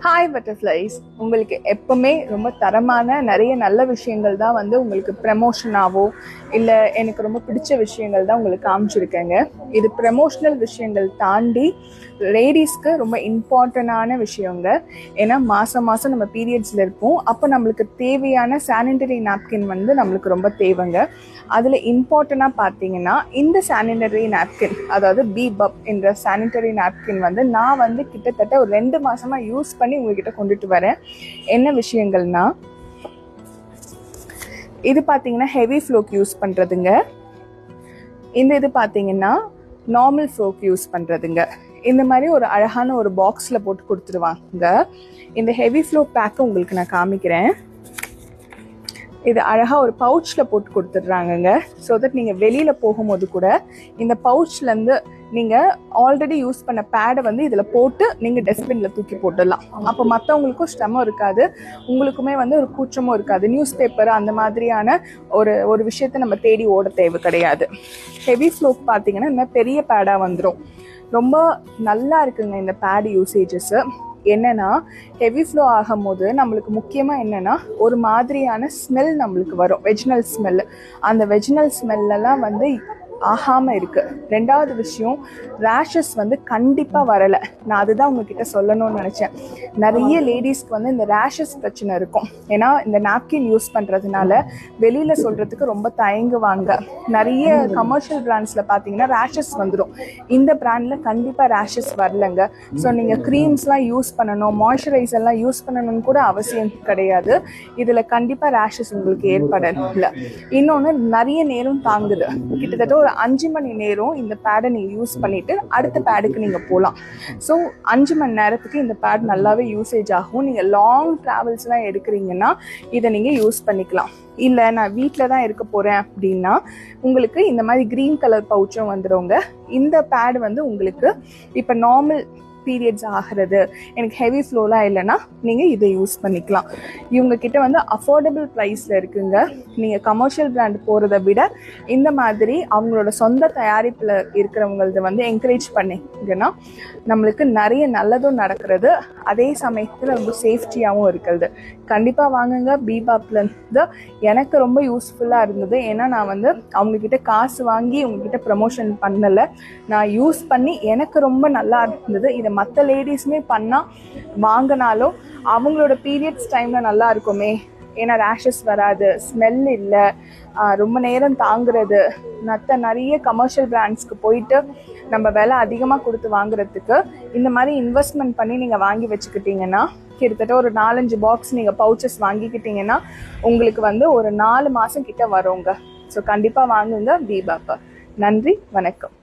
Hi butterflies, உங்களுக்கு எப்பவுமே ரொம்ப தரமான நிறைய நல்ல விஷயங்கள் தான் வந்து உங்களுக்கு ப்ரமோஷனாவோ இல்லை எனக்கு ரொம்ப பிடிச்ச விஷயங்கள் தான் உங்களுக்கு காமிச்சிருக்கேங்க. இது ப்ரமோஷனல் விஷயங்கள் தாண்டி லேடிஸ்க்கு ரொம்ப இம்பார்ட்டண்டான விஷயங்க. ஏன்னா மாதம் மாதம் நம்ம பீரியட்ஸில் இருப்போம். அப்போ நம்மளுக்கு தேவையான சானிடரி நாப்கின் வந்து நம்மளுக்கு ரொம்ப தேவைங்க. அதில் இம்பார்ட்டண்ட்டாக பார்த்தீங்கன்னா இந்த சானிடரி நாப்கின், அதாவது பீபப் என்ற சானிடரி நாப்கின் வந்து நான் வந்து கிட்டத்தட்ட ஒரு 2 மாதமாக யூஸ் பண்ணி உங்ககிட்ட கொண்டுட்டு வரேன். என்ன விஷயங்கள்னா, இது பார்த்தீங்கன்னா ஹெவி ஃப்ளோக்கு யூஸ் பண்ணுறதுங்க. இது பார்த்தீங்கன்னா நார்மல் ஃப்ளோக்கு யூஸ் பண்ணுறதுங்க. இந்த மாதிரி ஒரு அழகான ஒரு பாக்ஸில் போட்டு கொடுத்துருவாங்க. இந்த ஹெவி ஃப்ளோ பேக்கை உங்களுக்கு நான் காமிக்கிறேன். இது அழகாக ஒரு பவுச்சில் போட்டு கொடுத்துட்றாங்கங்க. ஸோ தட் நீங்கள் வெளியில் போகும்போது கூட இந்த பவுச்லேருந்து நீங்கள் ஆல்ரெடி யூஸ் பண்ண பேடை வந்து இதில் போட்டு நீங்கள் டஸ்ட்பினில் தூக்கி போட்டுடலாம். அப்போ மற்றவங்களுக்கும் சிரமம் இருக்காது, உங்களுக்குமே வந்து ஒரு கூச்சமும் இருக்காது. நியூஸ் பேப்பர் அந்த மாதிரியான ஒரு விஷயத்தை நம்ம தேடி ஓட தேவை கிடையாது. ஹெவி ஃப்ளோக்கு பார்த்தீங்கன்னா இந்த பெரிய பேடாக வந்துடும். ரொம்ப நல்லா இருக்குங்க இந்த பேட் யூசேஜஸ்ஸு. என்னன்னா, ஹெவி ஃப்ளோ ஆகும் போது நம்மளுக்கு முக்கியமாக என்னென்னா ஒரு மாதிரியான ஸ்மெல் நம்மளுக்கு வரும், வெஜினல் ஸ்மெல். அந்த வெஜினல் ஸ்மெல்லாம் வந்து ஆகாமல் இருக்குது. ரெண்டாவது விஷயம், ரேஷஸ் வந்து கண்டிப்பாக வரலை. நான் அதுதான் உங்ககிட்ட சொல்லணும்னு நினச்சேன். நிறைய லேடிஸ்க்கு வந்து இந்த ரேஷஸ் பிரச்சனை இருக்கும். ஏன்னா இந்த நாப்கின் யூஸ் பண்ணுறதுனால வெளியில் சொல்கிறதுக்கு ரொம்ப தயங்குவாங்க. நிறைய கமர்ஷியல் பிராண்ட்ஸில் பார்த்தீங்கன்னா ரேஷஸ் வந்துடும். இந்த பிராண்டில் கண்டிப்பாக ரேஷஸ் வரலைங்க. ஸோ நீங்கள் க்ரீம்ஸ்லாம் யூஸ் பண்ணணும், மாய்ஸ்சரைசர்லாம் யூஸ் பண்ணணும்னு கூட அவசியம் கிடையாது. இதில் கண்டிப்பாக ரேஷஸ் உங்களுக்கு ஏற்படல. இன்னொன்று, நிறைய நேரம் தாங்குது. கிட்டத்தட்ட ஒரு 5 மணி நேரம் இந்த பேடை நீங்கள் யூஸ் பண்ணிவிட்டு அடுத்த பேடுக்கு நீங்கள் போகலாம். ஸோ 5 மணி நேரத்துக்கு இந்த பேட் நல்லாவே யூசேஜ் ஆகும். நீங்கள் லாங் ட்ராவல்ஸ்லாம் எடுக்கிறீங்கன்னா இதை நீங்கள் யூஸ் பண்ணிக்கலாம். இல்லை நான் வீட்டில் தான் இருக்க போகிறேன் அப்படின்னா உங்களுக்கு இந்த மாதிரி க்ரீன் கலர் பவுச்சும் வந்துடுங்க. இந்த பேட் வந்து உங்களுக்கு இப்போ நார்மல் பீரியட்ஸ் ஆகிறது, எனக்கு ஹெவி ஃப்ளோலாம் இல்லைன்னா நீங்கள் இதை யூஸ் பண்ணிக்கலாம். இவங்கக்கிட்ட வந்து அஃபோர்டபுள் ப்ரைஸில் இருக்குங்க. நீங்கள் கமர்ஷியல் பிராண்ட் போகிறத விட இந்த மாதிரி அவங்களோட சொந்த தயாரிப்பில் இருக்கிறவங்களது வந்து என்கரேஜ் பண்ணிங்கன்னா நம்மளுக்கு நிறைய நல்லதும் நடக்கிறது, அதே சமயத்தில் ரொம்ப சேஃப்டியாகவும் இருக்கிறது. கண்டிப்பாக வாங்குங்க. பீபாப்லேருந்து எனக்கு ரொம்ப யூஸ்ஃபுல்லாக இருந்தது. ஏன்னா நான் வந்து அவங்கக்கிட்ட காசு வாங்கி உங்ககிட்ட ப்ரமோஷன் பண்ணலை, நான் யூஸ் பண்ணி எனக்கு ரொம்ப நல்லா இருந்தது. இதை மற்ற லேடிஸுமே பண்ணால் வாங்கினாலும் அவங்களோட பீரியட்ஸ் டைமில் நல்லா இருக்குமே. ஏன்னா ரேஷஸ் வராது, ஸ்மெல் இல்லை, ரொம்ப நேரம் தாங்கிறது. நிறைய கமர்ஷியல் பிராண்ட்ஸ்க்கு போயிட்டு நம்ம விலை அதிகமாக கொடுத்து வாங்குறதுக்கு இந்த மாதிரி இன்வெஸ்ட்மெண்ட் பண்ணி நீங்கள் வாங்கி வச்சுக்கிட்டிங்கன்னா கிட்டத்தட்ட ஒரு 4-5 பாக்ஸ் நீங்கள் பவுச்சஸ் வாங்கிக்கிட்டிங்கன்னா உங்களுக்கு வந்து ஒரு 4 மாதம் கிட்ட வருங்க. ஸோ கண்டிப்பாக வாங்குங்க பீபாப்பா. நன்றி, வணக்கம்.